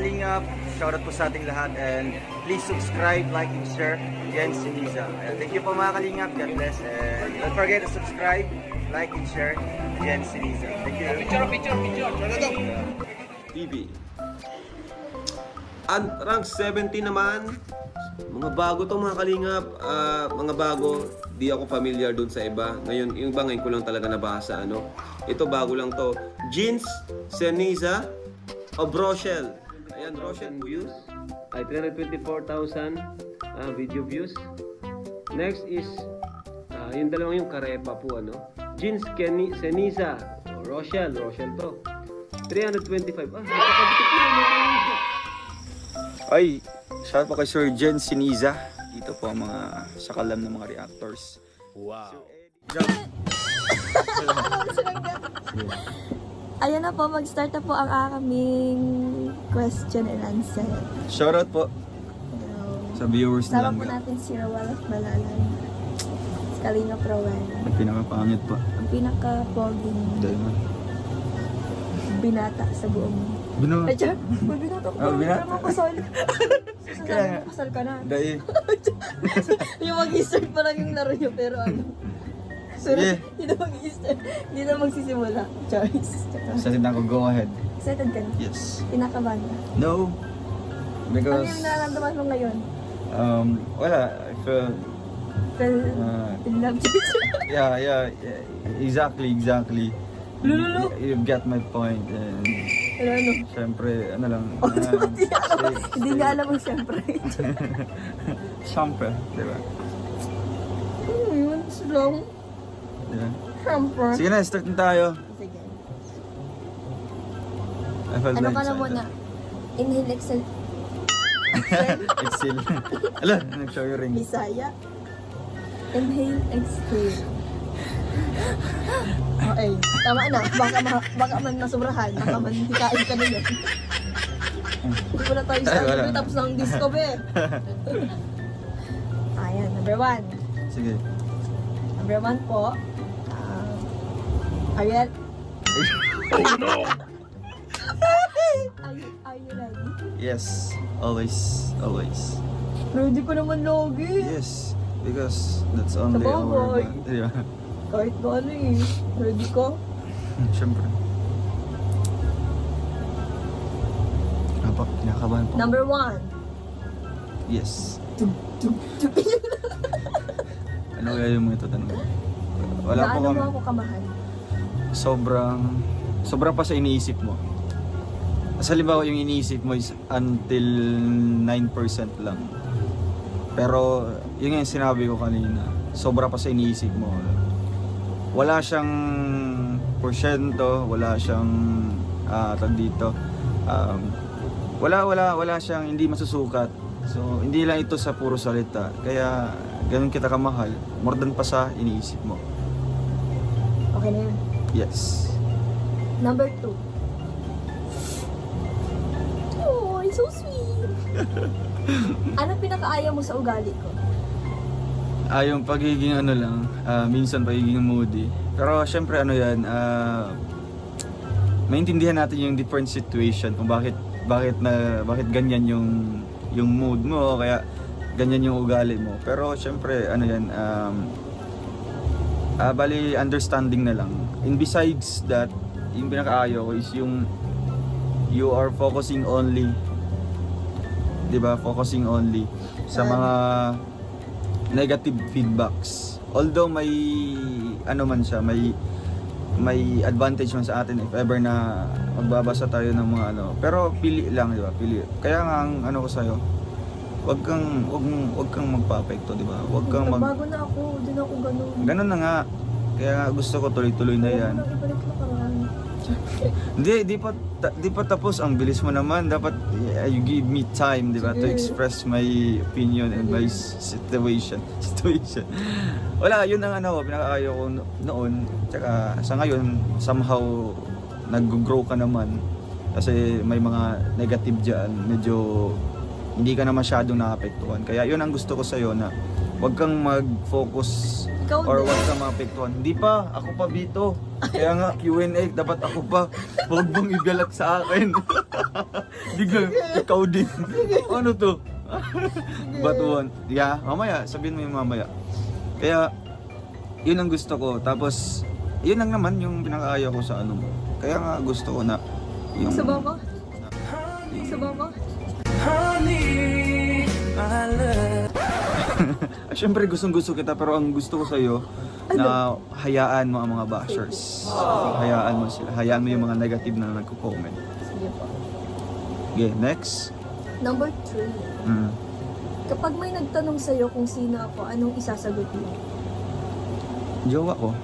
kalingap, shoutout po sa ating lahat, and please subscribe, like, and share. Yan si Niza. Thank you po mga kalingap, God bless, and don't forget to subscribe, like, and share. Yan si Niza. Thank you. Picture. TV. And rank 70 naman. Mga bago to mga kalingap. Mga bago. Di ako familiar dun sa iba. Ngayon, yung iba ngayon ko lang talaga nabasa. Ano? Ito bago lang to. Jeans, Ceniza, of Rochelle. Ayan, Rochelle views. Ay, 324,000 video views. Next is, yung dalawang yung Karepa po, ano? Jeans, Ceniza, Rochelle to. 325. Nakakabit ko na. Ay, shout po kay Sir Jen Ceniza. Dito po ang mga sakalam ng mga reactors. Wow. Ayan na po, mag-start na po ang aming question and answer. Shoutout po sa viewers na Sama po natin si Rawal of Balalan. Si Kalinga Prowen. Ang pinakapangit po. Ang pinaka-poging binata sa buong... Ay, Char! May binata ko. Oh, binata? Pero makasal. Kaya makasal ka na. Dahil. Yung mag-i-start pa lang yung laro nyo, pero ano. Pero hindi na mag-i-start. Hindi na magsisimula. Choice. Excited na ako, go ahead. Excited ka na? Yes. Pinakaban ka? No. Ano Because... yung nararamdaman mo ngayon? Wala. I feel... in love. Yeah. Exactly. Lulu. You get my point. And Ano? syempre, ano lang. Hindi nga alam mo siyempre. Syempre, di ba? Yun, slow. Diba? Siyempre. Sige na, start na tayo. Sige. I felt Ano like ka na excited. muna? Inhale, exhale. Exhale. Ala, nag-show yung ring. Bisaya. Inhale, exhale. Okay, tama na. Baka man nasubrahan. Baka man hikain ka na yun. Hindi ko na tayo start. Tapos ng disco, be. Ayan, number 1. Sige. Number 1 po. Ariel. Are you ready? Yes, always. Ready ko naman lagi. Yes, because that's only our... Sabagay. Yeah. Kahit ba ano eh. Ready ko? Siyempre. Apa, kinakabahan po. Number 1. Yes. Ano kaya yung mga ito tanong? Wala po Gaano kami. mo ako kamahal? Sobrang pa sa iniisip mo. Sa halimbawa yung iniisip mo is until 9% lang. Pero yun yung sinabi ko kanina, sobra pa sa iniisip mo. Wala siyang porsyento, wala siyang tag dito. Wala siyang hindi masusukat. So hindi lang ito sa puro salita. Kaya ganun kita kamahal, more than pa sa iniisip mo. Okay na yun. Yes. Number 2. Oh, so sweet. Ano pinakaayaw mo sa ugali ko? Yung pagiging ano lang, minsan pagiging moody. Pero syempre ano yan, maintindihan natin yung different situation kung bakit ganyan yung mood mo, kaya ganyan yung ugali mo. Pero syempre ano yan, bali understanding na lang. And besides that, yung pinakaayaw ko is yung you are focusing only, 'di ba? Focusing only sa mga negative feedbacks. Although may ano man siya, may advantage man sa atin if ever na magbabasa tayo ng mga ano. Pero pili lang, 'di ba? Pili. Kaya nga ang ano ko sa iyo, wag kang magpa-apekto, 'di ba? Wag kang Bago na ako, din ako ganun. Ganun na nga. Kaya nga gusto ko tuloy-tuloy na 'yan. Ibalik mo karaan. Di pa tapos, ang bilis mo naman. Dapat you give me time, di ba, to express my opinion and my situation. Wala, yun ang ano, pinakaayaw ko noon. Tsaka sa ngayon, somehow nag-grow ka naman. Kasi may mga negative dyan, medyo hindi ka na masyadong naapektuhan. Kaya yun ang gusto ko sa'yo, na huwag kang mag-focus Ikaw or din. wag ka maapektuhan. Hindi pa, ako pa Bito. Kaya nga, Q&A, dapat ako pa. Huwag mong igalat sa akin. Bigla, ikaw din. Ano to? But one. Yeah, mamaya, sabihin mo yung mamaya. Kaya, yun ang gusto ko. Tapos, yun lang naman yung pinakaayaw ko sa ano mo. Kaya nga gusto ko na yung... Sa baba? Sa baba? Siyempre gustong-gusto kita pero ang gusto ko sa'yo na hayaan mo ang mga bashers. Hayaan mo sila. Hayaan mo yung mga negative na nagko-comment. Sige po. Okay, next. Number 3. Mm. Kapag may nagtanong sa'yo kung sino ako, anong isasagot mo? Jowa ko.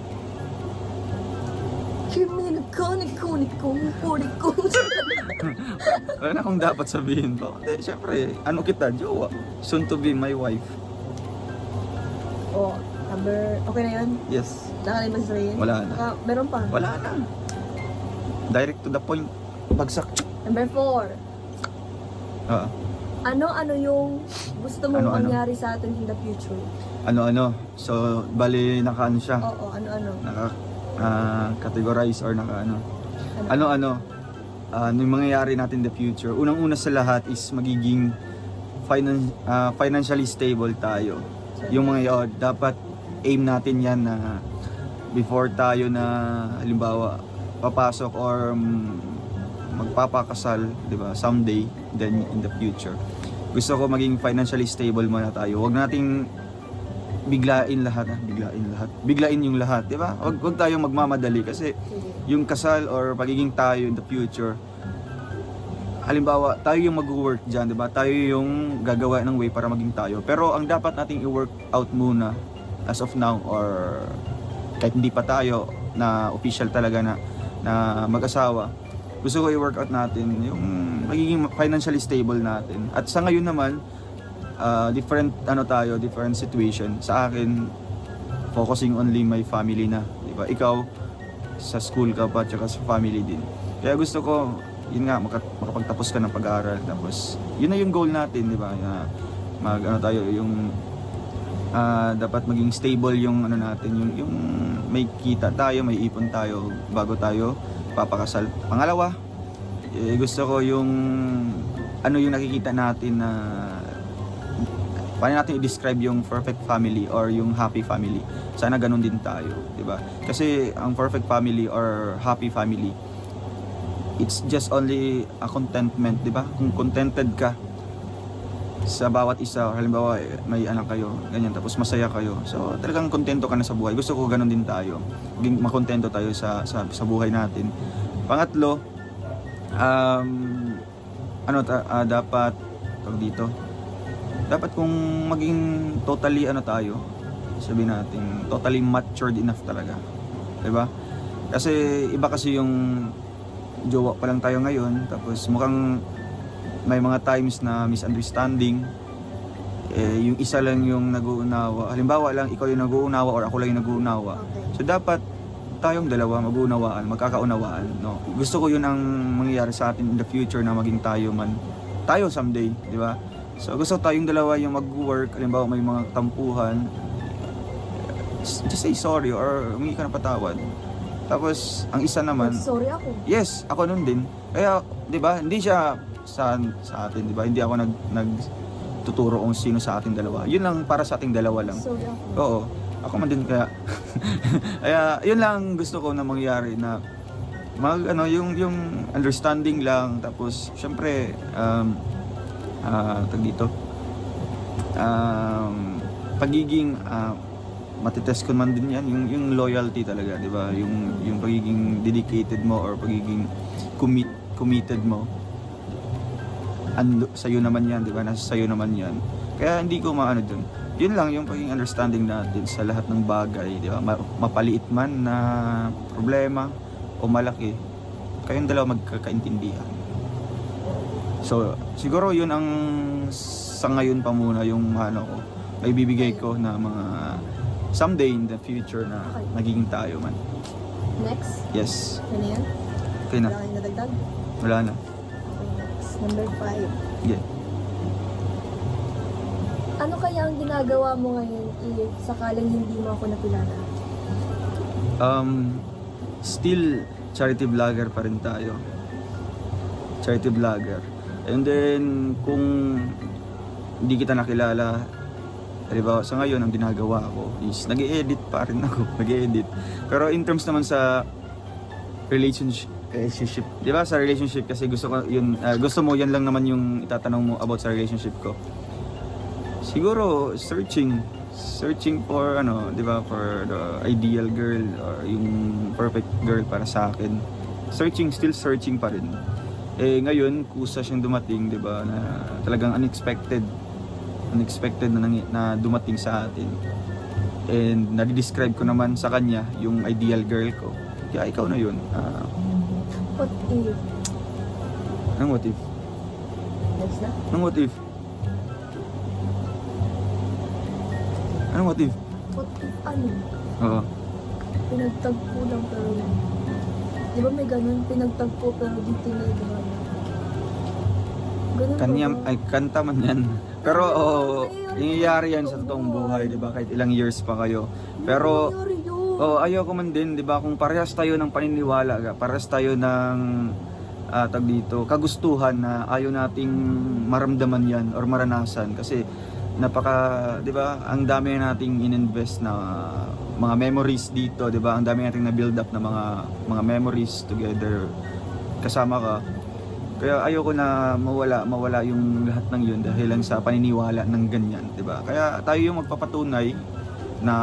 Kimi nagkanik-kunik-kong Wala na akong dapat sabihin pa. Siyempre, ano kita? Jowa. Soon to be my wife. Oh, number... Okay na yun? Yes. Wala ka na sasabihin? Wala na. Meron pa? Wala na. Direct to the point. Bagsak. Number 4. Ah. Ano yung gusto mong Ano-ano? mangyari sa atin in the future? Ano-ano. So, bali nakaano siya. Oo, ano-ano? Naka-categorize or naka-ano. Ano-ano. Yung mangyayari natin in the future. Unang-una sa lahat is magiging financially stable tayo. Yung mga yun, dapat aim natin yan na before tayo na halimbawa papasok or magpapakasal, di ba, someday, then in the future. Gusto ko maging financially stable muna tayo. Huwag nating biglain lahat. Biglain yung lahat, di ba? Huwag tayong magmamadali kasi yung kasal or pagiging tayo in the future, halimbawa, tayo yung mag-work dyan, di ba? Tayo yung gagawa ng way para maging tayo. Pero ang dapat nating i-work out muna as of now or kahit hindi pa tayo na official talaga na mag-asawa, gusto ko i-work out natin yung magiging financially stable natin. At sa ngayon naman, different situation. Sa akin, focusing only my family na, di ba? Ikaw, sa school ka pa, tsaka sa family din. Kaya gusto ko, yun nga, makapagtapos ka ng pag-aaral. Tapos, yun na yung goal natin, di ba? Dapat maging stable yung ano natin, yung may kita tayo, may ipon tayo bago tayo papakasal. Pangalawa, gusto ko yung ano yung nakikita natin na paano natin i-describe yung perfect family or yung happy family. Sana ganun din tayo, di ba? Kasi ang perfect family or happy family, it's just only a contentment, di ba? Kung contented ka sa bawat isa, halimbawa may anak kayo, ganyan, tapos masaya kayo. So, talagang kontento ka na sa buhay. Gusto ko ganun din tayo. Maging makontento tayo sa buhay natin. Pangatlo, dapat dito. Dapat kung maging totally tayo, sabihin natin, totally matured enough talaga. 'Di ba? Kasi iba kasi yung jowa pa lang tayo ngayon, tapos mukhang may mga times na misunderstanding, yung isa lang yung nag-uunawa. Halimbawa lang, ikaw yung nag-uunawa or ako lang yung nag-uunawa. So dapat tayong dalawa mag-uunawaan, magkakaunawaan, no? Gusto ko yun ang mangyayari sa atin in the future na maging tayo someday, di ba? So gusto tayong dalawa yung mag-work, halimbawa may mga tampuhan, just say sorry or humingi ka ng patawad. Tapos ang isa naman, sorry ako. yes, ako nun din. Kaya, di ba, hindi siya sa atin, di ba? Hindi ako nagtuturo kung sino sa ating dalawa. Yun lang para sa ating dalawa lang. Sorry ako. Oo. Ako man din kaya. Kaya yun lang gusto ko na mangyari na yung understanding lang, tapos syempre pagiging matitest ko man din yan yung loyalty talaga, di ba? Yung pagiging dedicated mo or pagiging committed mo. Sa'yo naman yan, di ba? Nasa sa'yo naman yan. Kaya hindi ko maano dun. Yun lang yung pagiging understanding natin sa lahat ng bagay, di ba? Mapaliit man na problema o malaki, kayong dalawa magkakaintindihan. So, siguro yun ang sa ngayon pa muna yung may bibigay ko na mga someday in the future na magiging tayo man. Next? Yes. Ano yan? Okay na. Wala kayong nadagdag? Wala na. Okay, next. Number 5. Yeah. Ano kaya ang ginagawa mo ngayon if sakaling hindi mo ako nakilala? Still charity vlogger pa rin tayo. Charity vlogger. And then kung hindi kita nakilala, halimbawa sa ngayon ang ginagawa ko is nag-e-edit pa rin ako, nag-e-edit. Pero in terms naman sa relationship, di ba, sa relationship kasi gusto ko yun, gusto mo yan lang naman yung itatanong mo about sa relationship ko. Siguro searching for ano, di ba, for the ideal girl or yung perfect girl para sa akin. Still searching pa rin. Eh ngayon kusa siyang dumating, di ba, na talagang unexpected na dumating sa atin. And nadi-describe ko naman sa kanya yung ideal girl ko. Kaya ikaw na yun. What if? Anong what if? Next na? Anong what if? Anong what if? What if ano? Oo. Pinagtagpo lang pero di ba may ganun? Pinagtagpo pero di tinaghan. Ganun Kanyang, ba? ay kanta man yan. Pero nangyayari yan sa totoong buhay, di ba? Kahit ilang years pa kayo. Pero ayoko man din, di ba? Kung parehas tayo ng paniniwala, parehas tayo ng tag dito, kagustuhan na ayaw nating maramdaman yan or maranasan kasi napaka, di ba? Ang dami nating ininvest na mga memories dito, di ba? Ang dami nating na build up na mga memories together kasama ka. Kaya ayoko na mawala yung lahat ng yun dahil lang sa paniniwala ng ganyan, 'di ba? Kaya tayo yung magpapatunay na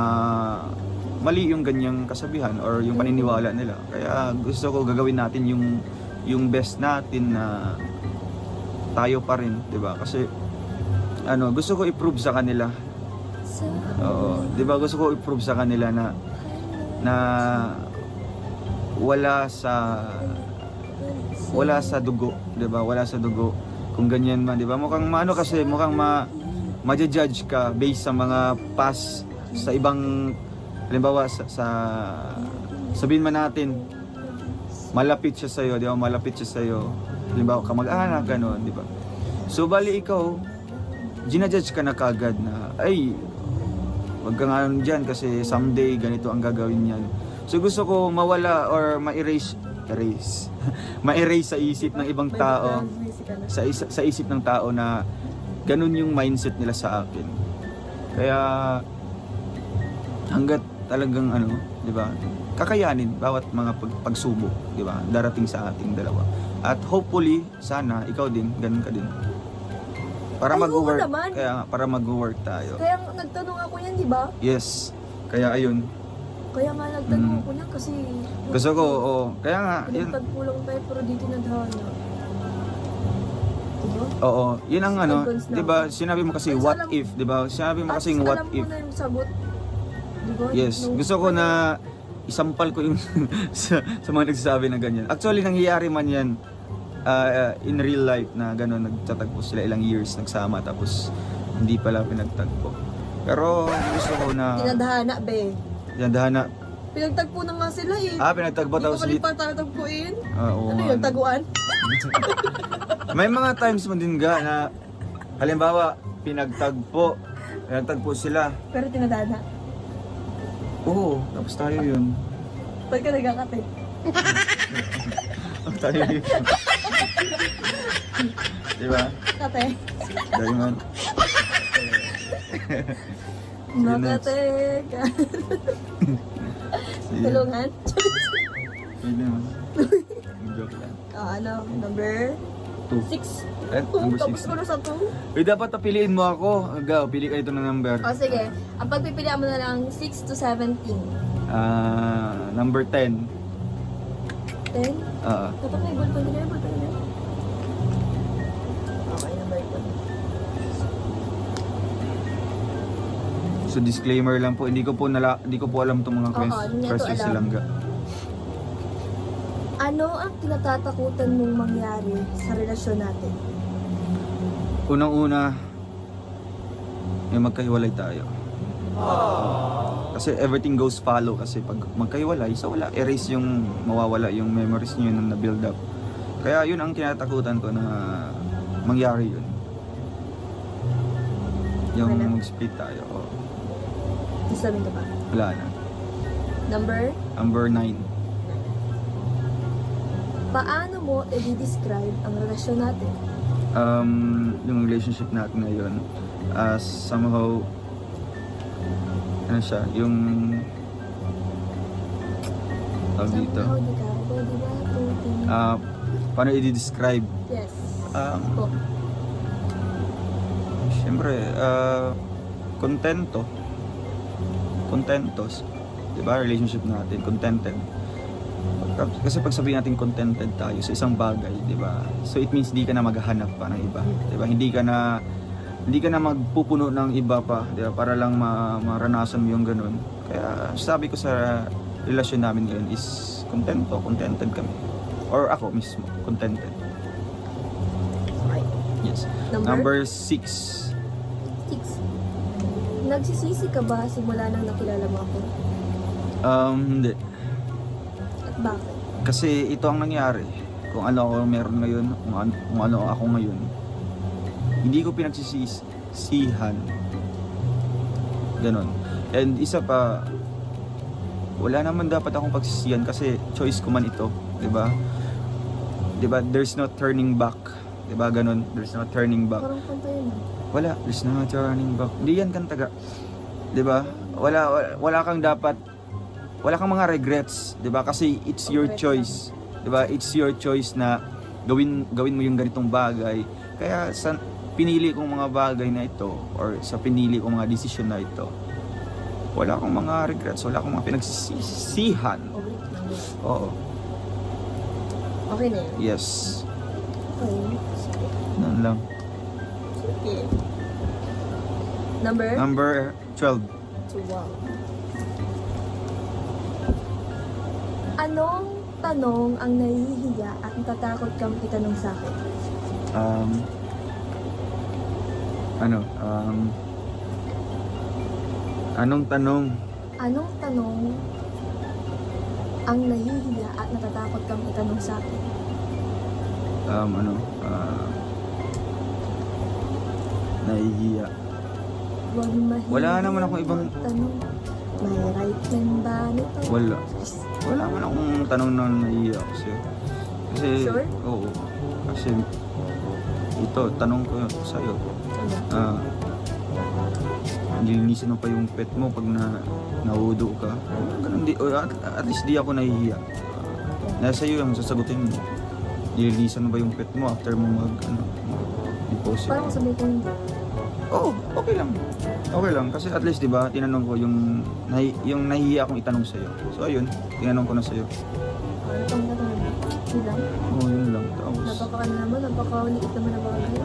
mali yung ganyang kasabihan or yung paniniwala nila. Kaya gusto ko gagawin natin yung best natin na tayo pa rin, 'di ba? Kasi ano, gusto ko i-prove sa kanila. Oo, 'di ba? Gusto ko i-prove sa kanila na wala sa dugo, 'di ba? Wala sa dugo. Kung ganyan man, 'di ba? Mukhang ma-judge ka based sa mga past sa ibang halimbawa sa sabihin man natin malapit siya sa iyo, 'di ba? Malapit siya sa iyo. Halimbawa kamag-anak gano'n, 'di ba? So bali ikaw ginajudge ka na kagad na ay wag ka nga diyan kasi someday ganito ang gagawin niyan. So gusto ko mawala or ma-erase sa isip ng ibang tao, sa isip ng tao na ganun yung mindset nila sa akin. Kaya hanggat talagang ano, 'di ba? Kakayanin bawat mga pagsubok, 'di ba? Darating sa ating dalawa. At hopefully sana ikaw din ganun ka din. Para mag-work. Para mag-work tayo. Kaya nagtanong ako yan, di ba? Yes. Kaya ayun. Kaya nga nagtanong ako niyan kasi gusto ko, kaya nga, yun. Pinagtagpulang tayo pero dito nadhana. Diba? Oo, yun ang ano, di ba, sinabi mo kasi what if, di ba? Sinabi mo kasi what if. Alam mo na yung sagot. Diba? Yes, gusto ko na isampal ko yung sa mga nagsasabi na ganyan. Actually, nangyayari man yan in real life na gano'n, nagtatagpo sila ilang years nagsama tapos hindi pala pinagtagpo. Pero gusto ko na tinadhana, be. Tinadhana. Pinagtagpo na nga sila eh. Pinagtagpo tapos hindi ko tatagpuin. Oo. Ano yung taguan? May mga times mo din na halimbawa pinagtagpo sila. Pero tinadhana. Oo, tapos tayo yun. Ba't ka nagkakate? Tayo yun. Diba? Kate? Dahil man. Makate ka. Tulungan? Hindi naman. Joke lang. Ano? Number 2. 6. Number 6. Tapos ko na sa 2. Dapat piliin mo ako. Pili ka ito ng number. O sige. Ang pagpipilian mo na lang 6 to 17. Number 10. 10? Dapat may ballpen nila. Okay, number 10. So disclaimer lang po, hindi ko po alam itong mga questions alam. Langga. Ano ang kinatatakutan mong mangyari sa relasyon natin? Unang-una, may magkahiwalay tayo. Kasi everything goes follow kasi pag magkahiwalay, so wala, erase yung mawawala yung memories niyo na na-build up. Kaya yun ang kinatakutan ko na mangyari yun. Yung Wala. mag-split tayo. Oh, Sasabihin ka ba? wala na. Number 9. Paano mo i-describe ang relasyon natin? Yung relationship natin ngayon, somehow, ano siya, yung dito. Somehow, di ka, di ba? Paano i-describe? Yes. Um, Po. Siyempre, contentos. Diba? Relationship natin, contented. Kasi pag sabihin natin contented tayo sa isang bagay, diba? So it means hindi ka na maghahanap pa ng iba. Diba? Hindi ka na magpupuno ng iba pa, diba? Para lang maranasan mo yung ganun. Kaya sabi ko sa relasyon namin ngayon is contented kami. Or ako mismo, contented. Okay. Yes. Number? Number 6. 6. Nagsisisi ka ba simula nang nakilala mo ako? Hindi. At bakit? Kasi ito ang nangyari. Kung ano ako meron ngayon, kung ano ako ngayon, hindi ko pinagsisihan. Ganon. And isa pa, wala naman dapat akong pagsisihan kasi choice ko man ito, 'di ba? 'Di ba? There's no turning back. 'Di ba? Ganon. There's no turning back. Parang kanta yun ah. Wala, there's no turning back. Hindi yan kantaga. 'Di ba? Wala kang dapat, wala kang mga regrets, 'di ba? Kasi it's your choice. 'Di ba? It's your choice na gawin mo yung ganitong bagay. Kaya sa pinili kong mga bagay na ito or sa pinili kong mga desisyon na ito, wala akong mga regrets, wala akong mga pinagsisihan. Oo. Okay na yun. Yes. Okay. Sige. Yan lang. Sige. Number? Number 12. 12. Anong tanong ang nahihiya at natatakot kang itanong sa akin? Anong tanong? Anong tanong ang nahihiya at natatakot kang itanong sa akin? Nahihiya. Huwag mahihiya. Wala naman akong ibang- tanong. May right hand ba nito? Wala. Wala man akong tanong na nahihiya kasi. Sure? Oo. Kasi ito, tanong ko sa'yo. Ano? Nilinisin mo pa yung pet mo pag naudo ka. Ganun, at least di ako nahihiya. Nasa iyo yung sasagutin mo. Nilinisan mo ba yung pet mo after mo mag-deposit? Parang sabi ko hindi. Oo, okay lang. Okay lang kasi at least 'di ba, tinanong ko yung nahihiya akong itanong sa iyo. So ayun, tinanong ko na sa iyo. Ano pang tatanong? Yun lang? Oo, yun lang. Tapos Napakaliit naman na bagay.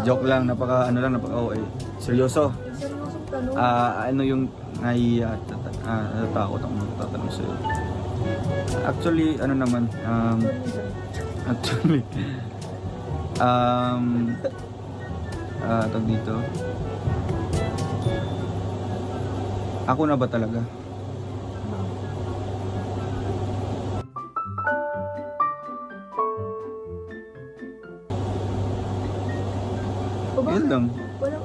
joke lang, napaka okay. Seryoso. Seryosong tanong. Ano yung nahihiya at natatakot akong magtatanong sa iyo? Actually, ano naman, actually, tag dito. Ako na ba talaga? Yun lang. Walang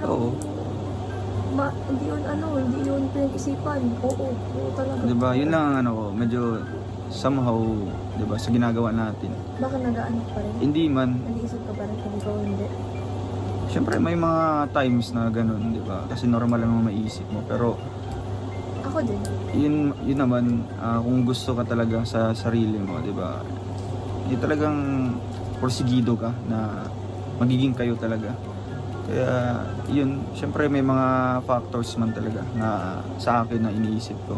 Oo. hindi yun pinag-isipan. Oo talaga. Diba? Yun lang ang ano ko. Medyo somehow, diba, sa ginagawa natin. Baka nag-ano pa rin? Hindi man. Nag-iisip ka pa rin kung ikaw hindi. Siyempre may mga times na ganun, diba? Kasi normal lang naman maisip mo. Pero Ako din. yun naman, kung gusto ka talaga sa sarili mo, diba? Talagang porsigido ka na magiging kayo talaga. Kaya yun, syempre may mga factors man talaga na sa akin na iniisip ko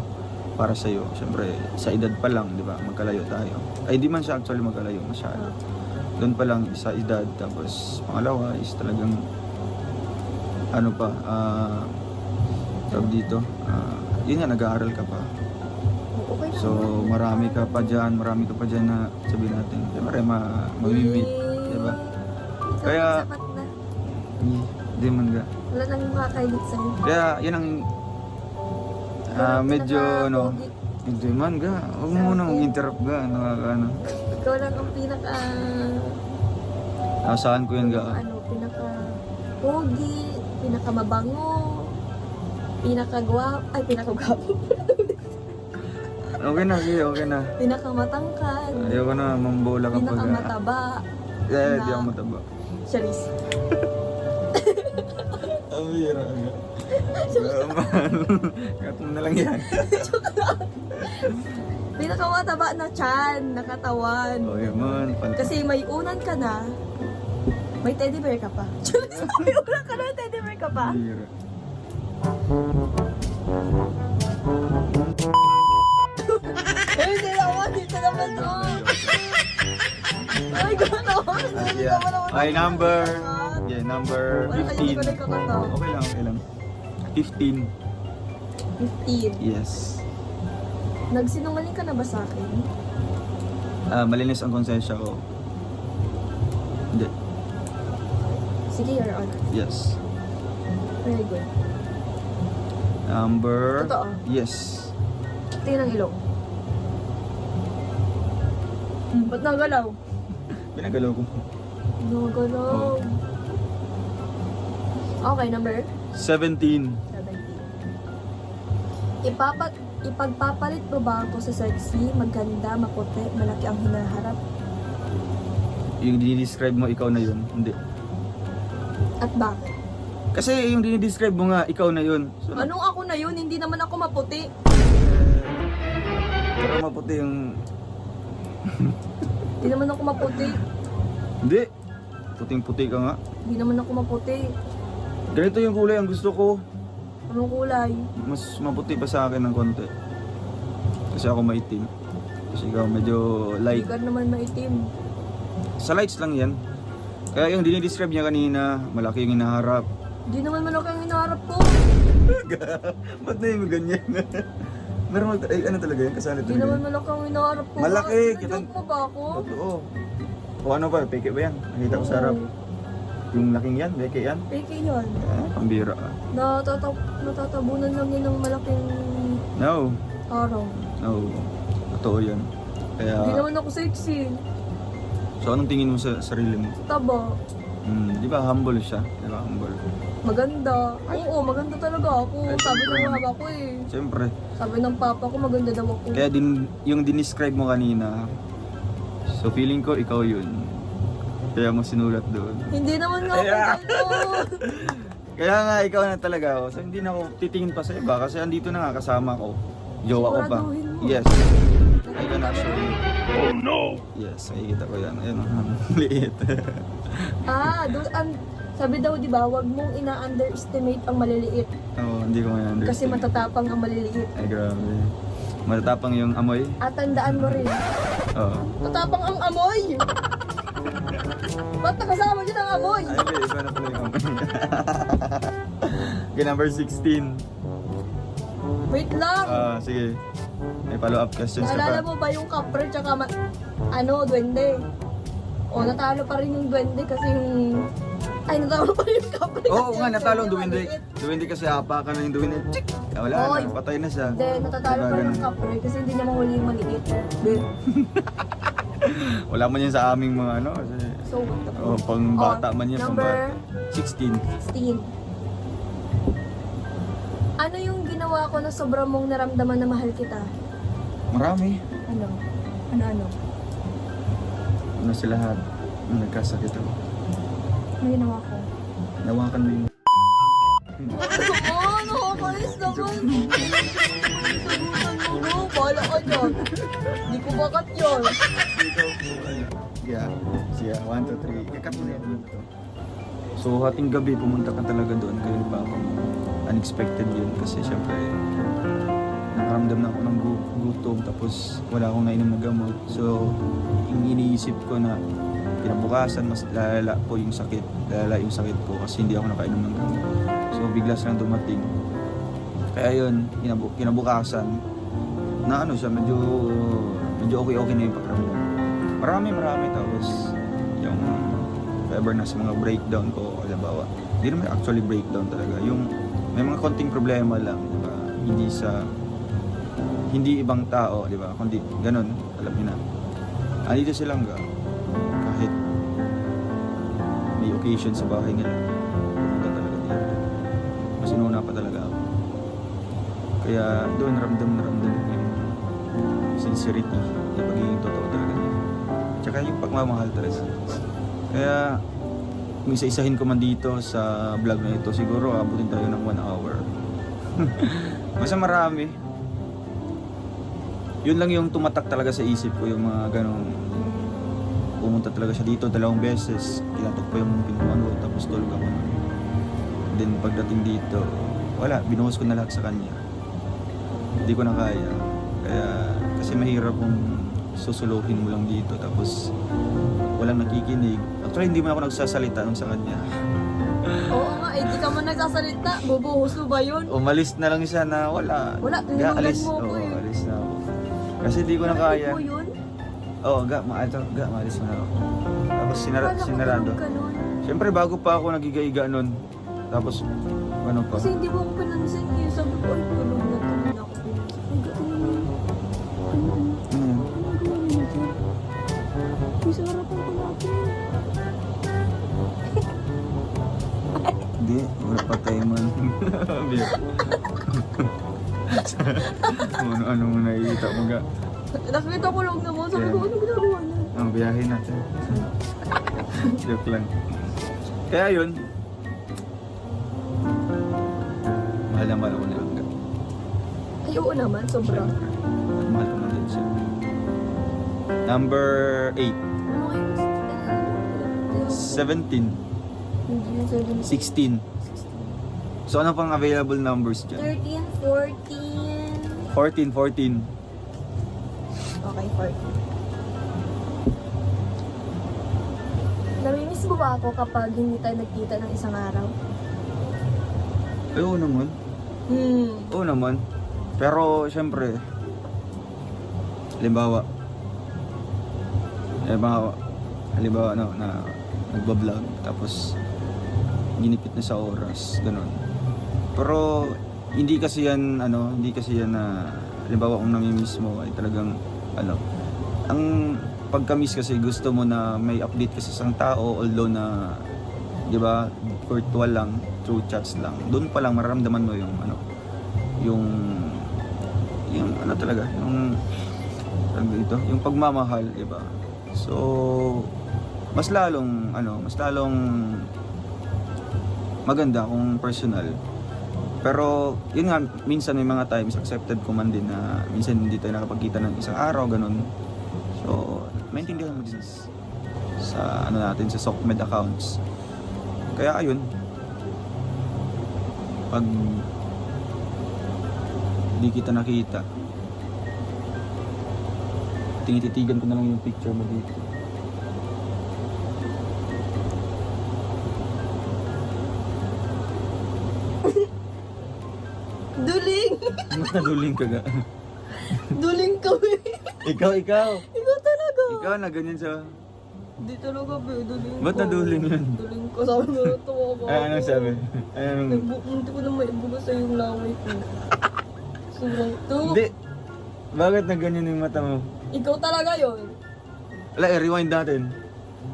para sa iyo. Syempre sa edad pa lang, 'di ba? Magkalayo tayo. Ay di man siya actually magkalayo masyado. Doon pa lang sa edad, tapos pangalawa is talagang ano pa, tawag dito, yun nga, nag-aaral ka pa. Okay lang. So marami ka pa dyan na sabihin natin, syempre mag-meet, 'di ba? Kaya sapat na. Hindi man ga. Wala nang makakainit sa'yo. Kaya yun ang medyo hindi man ga. Huwag mo muna mag-interrupt ga. Ikaw lang ang pinaka... Saan ko yun ga? pinaka pinakapogi, pinakamabango, pinakagwapo, Okay na, sige, okay na. pinakamatangkad, Ayoko na, mambola ka pag... pinakamataba. Di ako mataba. Charis. Ang bira nga. Naman. Kat mo na lang yan. Pinakamataba na tiyan, nakatawan. O yun man. Kasi may unan ka na, may teddy bear ka pa. Charis, may unan ka na, may teddy bear ka pa. Bira. Eh, hindi naman, dito naman oh. Ay, gano'n. Hindi Yeah. naman naman. Okay, number 15. Wala ka kakanta. Okay lang. 15. 15. Yes. Nagsinungaling ka na ba sa akin? Malinis ang konsensya ko. Hindi. Sige, Your Honor. Yes. Very good. Number... Totoo? Yes. Tingnan ang ilong. Ba't nagalaw? Pinagalaw ko. Nagalaw. Okay, number 17. 17. Ipagpapalit mo ba ako sa sexy, maganda, maputi, malaki ang hinaharap? Yung dinidescribe mo, ikaw na yun. Hindi. At bakit? Kasi yung dinidescribe mo nga, ikaw na yun. So, Anong ako na yun? Hindi naman ako maputi. pero maputi yung... Hindi naman ako maputi. Hindi. Puting-puti ka nga. Hindi naman ako maputi. Ganito yung kulay ang gusto ko. Anong kulay? Mas maputi pa sa akin ng konti. Kasi ako maitim. Kasi ikaw medyo light. Hindi ka naman maitim. Sa lights lang yan. Kaya yung dinidescribe niya kanina, malaki yung hinaharap. Hindi naman malaki ang hinaharap ko. Ba't na yung ganyan? Meron ano talaga yan? Kasali Hindi talaga naman yan? malaki ang hinaharap ko. Malaki, Bakit? kita- Joke mo ba ako? Oo. O ano ba? Peke ba yan? Nakita ko sa harap. Yung laking yan? Peke yan? Peke yun. Pambira ka. Natatabunan lang yun ng malaking No. araw. No. Totoo yan. Kaya... Hindi naman ako sexy. So anong tingin mo sa sarili mo? Taba. Di ba humble siya? Di ba humble? Maganda. Oo, maganda talaga ako. Sabi ng mama ko eh. Siyempre. Sabi ng papa ko maganda daw ako. Kaya yung dinescribe mo kanina, so feeling ko ikaw yun. Kaya mo sinulat doon. Hindi naman nga ako ganun. Kaya nga ikaw na talaga ako. So hindi na ako titingin pa sa iba kasi andito na nga kasama ko. Jowa ko pa. Siguraduhin mo. Yes. I can actually... Oh no! Yes, nakikita ko yan. Ayun, liit. Sabi daw di ba, wag mong ina-underestimate ang maliliit. Oo, hindi ko nga Kasi matatapang ang maliliit. Ay, grabe. Matatapang yung amoy. At tandaan mo rin, Oo. tatapang ang amoy! Ba't nakasama dyan ang amoy? Ay, hindi. Iba na pala yung amoy. Okay, number 16. Wait lang! Sige. May follow-up questions ka Naalala pa. mo ba yung kapre tsaka duwende? O, natalo pa rin yung duwende kasi yung... Ay, natalo pa rin yung kapre kasi Oo nga, yung natalo ang duwende. maliit. Duwende kasi hapakan na yung duwende. Chik! Wala Oy. na, patay na siya. Hindi, natatalo pa rin yung kapre kasi hindi niya mahuli yung maliit. Wala man yan sa aming mga ano. Kasi, So, what the oh, pang bata man yan. Pang number bata. 16. 16. Ano yung ginawa ko na sobrang mong naramdaman na mahal kita? Marami. Ano? Ano sa lahat. Nagkasakit ako. Ano ginawa ko? Nawakan mo yung... Oo, nakakainis naman. Sagutan mo, no? Bahala ka dyan. Hindi ko bakat yun. Yeah. Siya, 1, 2, 3. Kakat mo na yan. So, hating gabi, pumunta ka talaga doon kayo ni Papa mo. Unexpected yun kasi syempre nakaramdam na ako ng gutom tapos wala akong nainom na gamot. So, yung iniisip ko na kinabukasan mas lalala po yung sakit. Lalala yung sakit ko kasi hindi ako nakainom ng gamot. So, bigla silang dumating. Kaya yun, kinabukasan na ano siya, medyo okay na yung pakiramdam. Marami tapos yung if ever na sa mga breakdown ko, halimbawa, hindi naman actually breakdown talaga, yung may mga konting problema lang, di ba? Hindi ibang tao, di ba? Kundi ganun, alam niyo na. Andito silang kahit may occasion sa bahay nila. Tapos inuna pa talaga ako. Kaya doon ramdam na ramdam ko yung sincerity, yung pagiging totoo talaga niya. Tsaka yung pagmamahal talaga. Kaya kung isa-isahin ko man dito sa vlog na ito, siguro abutin tayo ng 1 hour. Basta marami. Yun lang yung tumatak talaga sa isip ko, yung mga ganong pumunta talaga siya dito 2 beses, kinatok pa yung pintuan ko, tapos tulog ako. Then pagdating dito, wala, binuhos ko na lahat sa kanya. Hindi ko na kaya. Kaya kasi mahirap kung susuluhin mo lang dito tapos walang nakikinig. Actually hindi mo ako nagsasalita nun sa kanya. Oo nga, di ka man nagsasalita. Bubuhos mo ba yun? Umalis na lang siya na wala. Wala, Ga, alis. mo ko Oo, eh. alis na ako. Kasi hindi ko na kaya. Ano yun? Oo, maalis mo na ako. Tapos sinarado. Ka nun? Siyempre bago pa ako nagigaiga nun. Tapos ano pa? Kasi hindi mo ako pinansin eh. Sabi ko, ay, tulog na ako pinansin. Ay, gano'n. Ay, sa harapan ko natin. Hindi, wala patay man. Ano mo nakikita mo ga? Nakita ko lang naman. Sabi ko, ano ginagawa na? Ang biyahe natin. Joke lang. Kaya yun, mahal na mahal ako ni Angga. Ay, oo naman. Sobra. Mahal ko man din siya. Number 8. Ano kayo? 17. Hindi yun, 16. So ano pang available numbers dyan? 13, 14. 14. Okay, 14. Namimiss mo ba ako kapag hindi tayo nagkita ng isang araw? Ay, oo naman. Oo naman. Pero syempre, halimbawa ano, na nagbablog tapos ginipit na sa oras, ganun. Pero hindi kasi yan na halimbawa kung namimiss mo ay talagang ano, ang pagka-miss kasi gusto mo na may update kasi sa isang tao, although na 'di ba virtual lang, through chats lang. Doon pa lang mararamdaman mo yung ano, yung ano talaga, yung pagmamahal, 'di ba? So mas lalong maganda kung personal. Pero yun nga, minsan may mga times accepted ko man din na minsan hindi tayo nakapagkita ng isang araw, ganun. So maintindihan mo din sa ano natin, sa SOCMED accounts. Kaya ayun, pag hindi kita nakita, tinititigan ko na lang yung picture mo dito. Duling! Naduling ka ga. Duling kami. Ikaw. Ikaw talaga. Ikaw na ganyan siya. Di talaga, be. Duling ko. Ba't naduling yun? Duling ko. Sabi mo, tuwa ko. Anong sabi? Hindi ko na maibuga sa yung laway ko. Sobrang tuwa. Hindi. Bakit na ganyan yung mata mo? Ikaw talaga yun. Wala, i-rewind natin.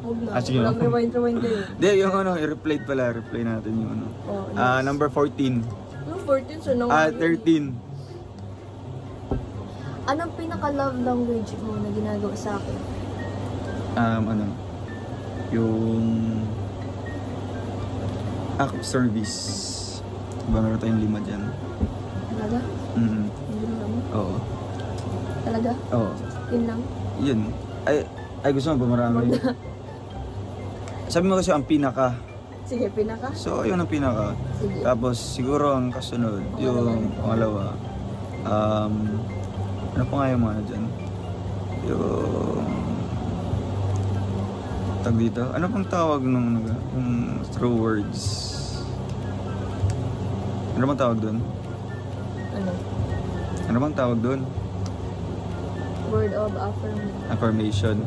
Huwag na. Sige. Walang rewind kayo. Hindi, yung ano, i-replay pala. Replay natin yung ano. Oh, Number 14. Yung 14 siya nang 13. Anong pinaka-love language mo na ginagawa sa akin? Ano, yung act of service. Diba meron tayong 5 dyan? Talaga? Hindi mo naman? Oo. Talaga? Oo. Yun lang? Yun. Ay gusto mo ba marami? Sabi mo kasi ang pinaka. Sige, pinaka? So, yun ang pinaka. Sige. Tapos, siguro ang kasunod, yung pangalawa. Ano pa nga yung mga dyan? Yung... Tag dito? Ano pang tawag nung through words? Ano bang tawag doon? Ano? Ano bang tawag doon? Word of affirmation. Affirmation.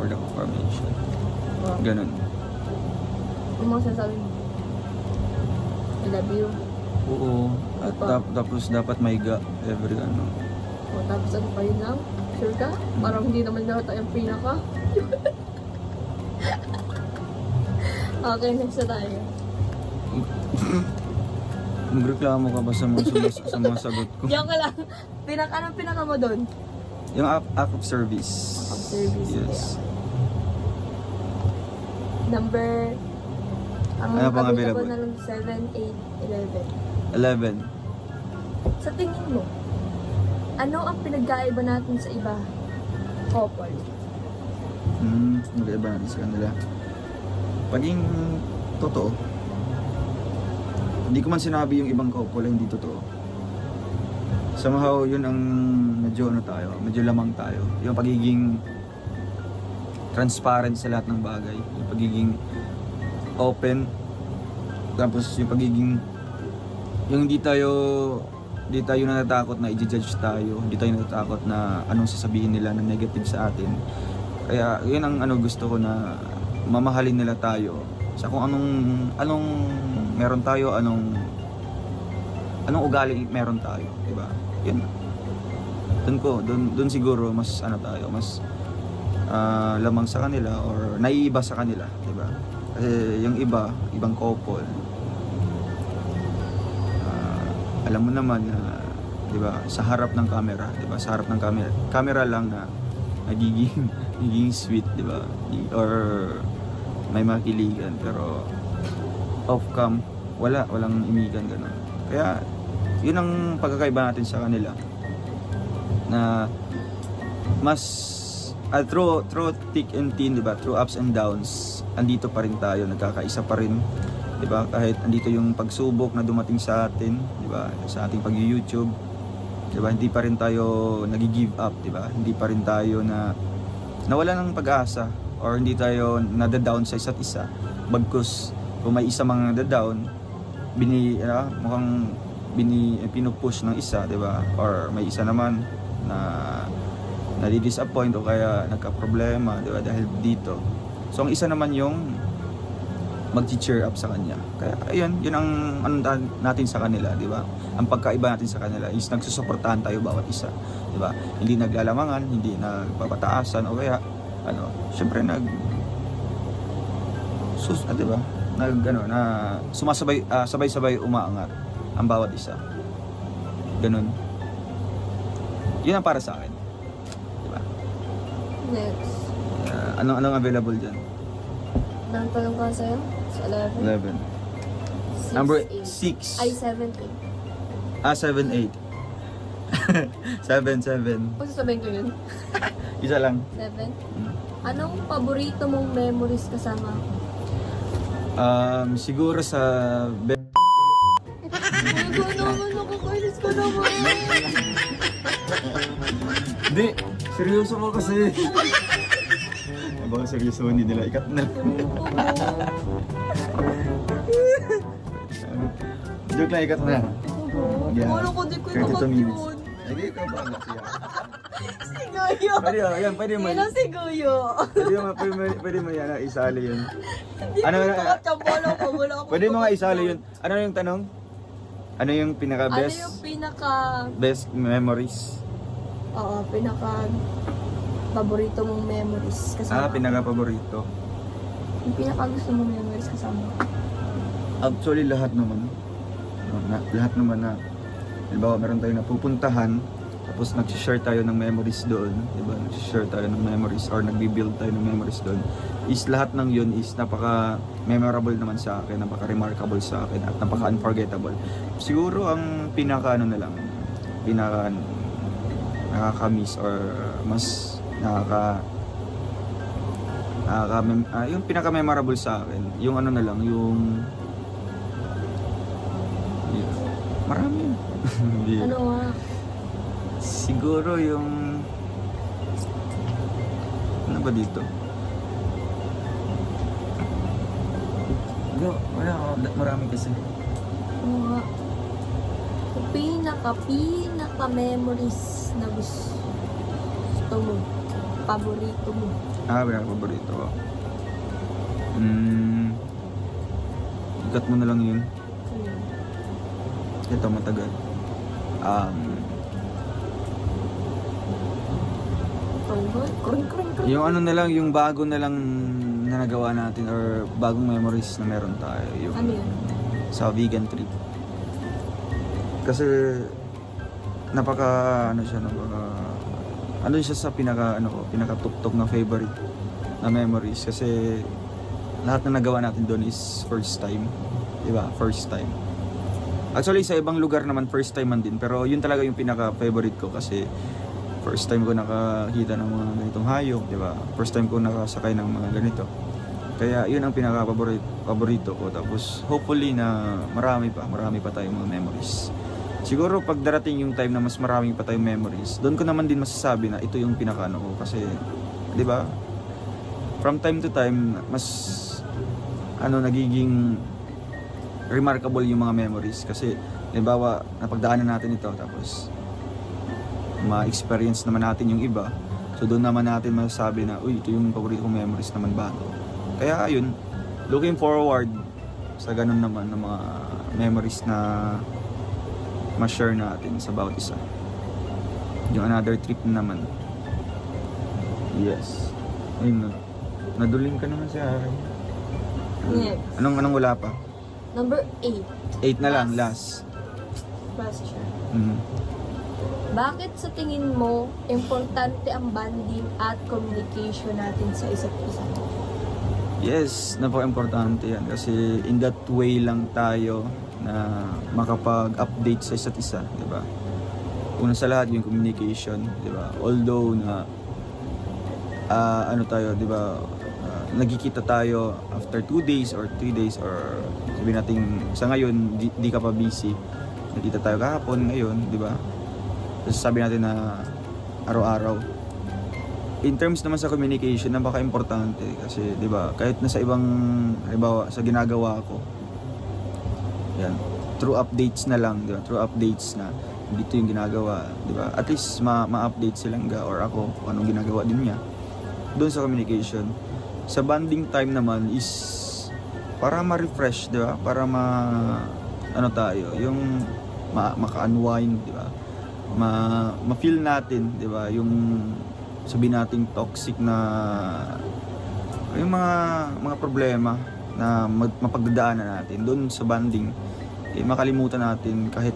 Word of affirmation. Wow. Ganun. Yung mga sasabi mo. I love you. Oo. At tapos dapat may every ano. O, tapos ano pa yun lang? Sure ka? Parang hindi naman dapat tayong pinaka. Okay, next na tayo. Magreklamo ka ba sa mga sagot ko? Joke lang. Anong pinaka mo doon? Yung act of service. Act of service, Yes. Number... Ang Ano pang available available? na lang 7, 8, 11. 11. Sa tingin mo, ano ang pinagkaiba natin sa iba? Couple. Magkaiba natin sa kanila. Paging totoo. Hindi ko man sinabi yung ibang couple ay hindi totoo. Somehow yun ang medyo medyo lamang tayo. Yung pagiging transparent sa lahat ng bagay. Yung pagiging open. Tapos yung pagiging yung hindi tayo natatakot na i-judge tayo. Hindi tayo natatakot na anong sasabihin nila na negative sa atin. Kaya yun ang gusto ko na mamahalin nila tayo sa kung anong meron tayo, anong ugali meron tayo, di ba? Yun. Doon siguro mas mas lamang sa kanila or naiiba sa kanila, di ba? Kasi yung ibang couple, alam mo naman na, di ba, sa harap ng camera, di ba? Sa harap ng camera lang na nagiging sweet, di ba? Or may makiligan, pero off cam walang imigan, gano'n. Kaya yun ang pagkakaiba natin sa kanila, na mas through thick and thin, di ba, through ups and downs, andito pa rin tayo, nagkakaisa pa rin, di ba, kahit andito yung pagsubok na dumating sa atin, di ba, sa ating pag-YouTube, di ba, hindi pa rin tayo nagi-give up, di ba, hindi pa rin tayo nawala ng pag-asa, or hindi tayo nada-down sa isa't isa. Bagkus kung may isa mga nada-down, mukhang pinupush ng isa, di ba, or may isa naman na nadi-disappoint o kaya nagka-problema, di ba, dahil dito. So ang isa naman yung mag-cheer up sa kanya. Kaya ayun, yun ang natin sa kanila, di ba? Ang pagkaiba natin sa kanila is nagsusuportahan tayo bawat isa, di ba? Hindi naglalamangan, hindi nagpapataasan, o kaya syempre di ba? Sabay-sabay umaangat ang bawat isa. Ganun. Yun ang para sa akin. Di ba? Next. Anong available dyan? Nang tanong ko sa'yo? Sa 11? 11. Number 8. 6. Ay, 7, 8. 7, 8. 7. Kung sasabihin ko yun? Isa lang. 7? Anong paborito mong memories kasama ako? Siguro sa Ano naman, nakakainis ka naman. Hindi, seryoso ko kasi. Baka seryoso, hindi nila ikat na. Joke lang, ikat na. Yeah. Wala ko, di ko 32 ikat minutes. yun. Hindi, ikaw ba? Siya. Si Goyo. Pwede mo. Yan ang si Goyo. Pwede mo yan, isali yun. Hindi Ano ko na- nakatsambola ko. Wala ako. Pwede mo nga isali yun. Ano yung tanong? Ano yung Ano pinaka-best? yung pinaka... Best memories? Oo, pinaka... paborito mong memories kasama ako? Pinaka-paborito. Yung pinaka gusto mong memories kasama ako? Actually, lahat naman. Lahat naman na, halimbawa, meron tayo napupuntahan, tapos nag-share tayo ng memories doon, diba? Nag-share tayo ng memories or nag-build tayo ng memories doon. Is lahat ng yun is napaka-memorable naman sa akin, napaka-remarkable sa akin, at napaka-unforgettable. Siguro ang pinaka nakaka-miss or mas yung pinaka-memorable sa akin, yung marami yun. Ano nga? Siguro yung ano ba dito? Wala, marami kasi. Ano nga? Yung pinaka memories na gusto mo, paborito mo. Paborito ko. Ikat mo na lang yun. Ito matagal. Yung ano na lang, yung bago na lang na nagawa natin or bagong memories na meron tayo. Yung Ano yun? sa vegan trip. Kasi napaka ano siya sa pinaka-tuktok na favorite na memories kasi lahat na nagawa natin doon is first time, di ba? First time. Actually sa ibang lugar naman first time man din, pero yun talaga yung pinaka-favorite ko kasi first time ko nakakita ng mga ganitong hayop, di ba? First time ko nakasakay ng mga ganito. Kaya yun ang pinaka-paborito ko. Tapos hopefully na marami pa tayong mga memories. Siguro pag darating yung time na mas maraming pa tayong memories, doon ko naman din masasabi na ito yung pinaka-ano ko kasi, di ba? From time to time, mas nagiging remarkable yung mga memories kasi halimbawa napagdaanan natin ito tapos ma-experience naman natin yung iba, so doon naman natin masasabi na ito yung paborito kong memories naman bago. Kaya ayun, looking forward sa ganun naman ng mga memories na ma-share natin sa bawat isa. Yung another trip naman. Yes. Ayun na. Naduling ka naman sa akin. Yes. Anong wala pa? Number 8. 8 na lang, last. Question. Bakit sa tingin mo importante ang bonding at communication natin sa isa't isa? Yes, napaka-importante yan kasi in that way lang tayo na makapag-update sa isa't isa, di ba? Una sa lahat yung communication, di ba? Although na di ba? Nagkikita tayo after 2 days or 3 days or sabihin natin sa ngayon di ka pa busy. Nagkita tayo kahapon, ngayon, di ba? Tapos sabi natin na araw-araw. In terms naman sa communication, napaka-importante kasi, di ba, kahit nasa ibang, halimbawa, sa ginagawa ko, yan, through updates na lang, di ba, through updates na, dito yung ginagawa, di ba, at least ma-update silang or ako, kung anong ginagawa din niya, doon sa communication. Sa bonding time naman is, para ma-refresh, di ba, para tayo, yung maka-unwind, di ba, ma-feel natin, di ba, yung sabihin nating toxic na yung mga problema na mapagdadaanan natin doon sa bonding, makalimutan natin kahit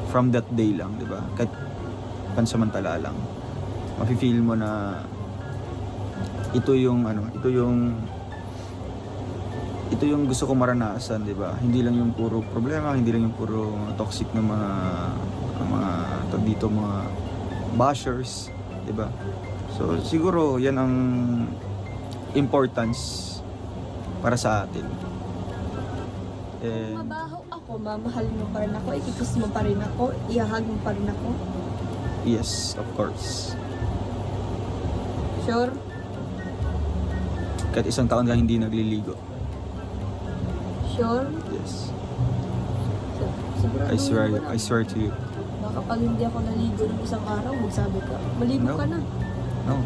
from that day lang, di ba? Kahit pansamantala lang, mafe-feel mo na ito yung gusto ko maranasan, di ba? Hindi lang yung puro problema, hindi lang yung puro toxic na mga bashers, diba? So siguro yan ang importance para sa atin. Kung mabaho ako, mamahal mo pa rin ako, ikikiss mo pa rin ako, ihahag mo pa rin ako. Yes, of course. Sure? Kahit isang taon ka hindi nagliligo. Sure? Yes. Sigurado I swear to you. Kapag hindi ako naligo ng isang araw, magsabi ka, maligo ka na. No.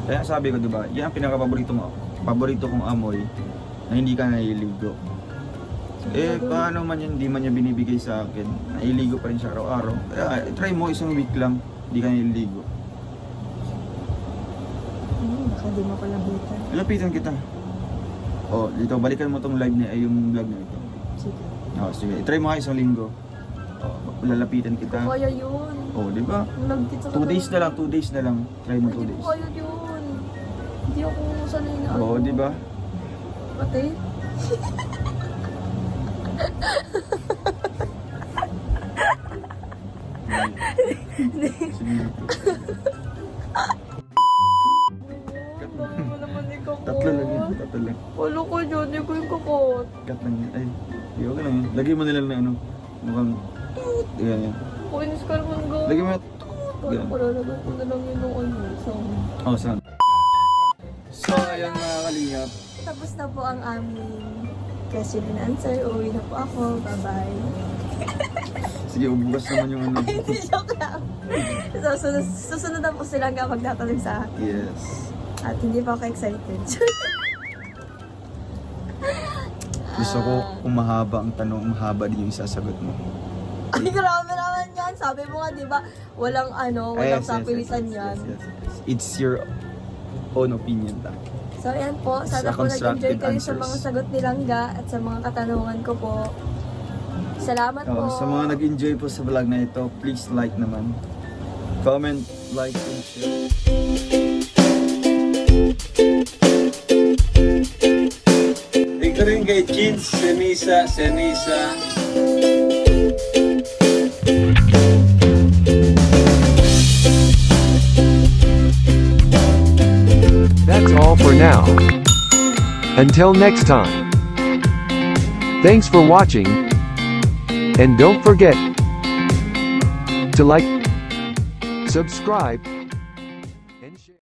Kaya sabi ko, di ba, yan ang paborito kong amoy na hindi ka naliligo. Paano man yan, hindi man niya binibigay sa akin. Nailigo pa rin siya araw-araw. Kaya try mo isang week lang, hindi ka naliligo. Baka di mo palabutan. Lapitan kita. Dito, balikan mo tong live niya, yung vlog na ito. Sige. Sige. Try mo nga isang linggo. Lalapitan kita. Kaya yun. Di ba? 2 days na lang, 2 days na lang. Try mo 2 days. Kaya yun. Hindi ako sanay na di ba? Pati? Tatlo lang yun. Wala ko dyan, hindi ko yung kakot. Cut lang yun. Ay, okay lang yun. Lagay mo nilang na mukhang yan. Kuinis ka naman go. Lagay mo na Kaya palalagay ko na lang yun ng saan? So, ayan mga kalingap. Tapos na po ang aming question and answer. Uwi na po ako. Bye-bye. Sige, ubugas naman yung Hindi, joke lang. Susunod na po silang kapag tatanong sa akin. Yes. At hindi pa ako excited. Gusto ko kung mahaba ang tanong, mahaba din yung isasagot mo. Ay, grabe naman yan. Sabi mo nga, di ba, walang sapilitan yan. Yes. It's your own opinion lang. So, ayan po. Sana po nag-enjoy kayo sa answers. mga sagot ni Langga at sa mga katanungan ko po. Salamat po. Sa mga nag-enjoy po sa vlog na ito, please like naman. Comment, like, and share. Thank you rin kay Kids, Senisa. That's all for now. Until next time. Thanks for watching. And don't forget to like, subscribe,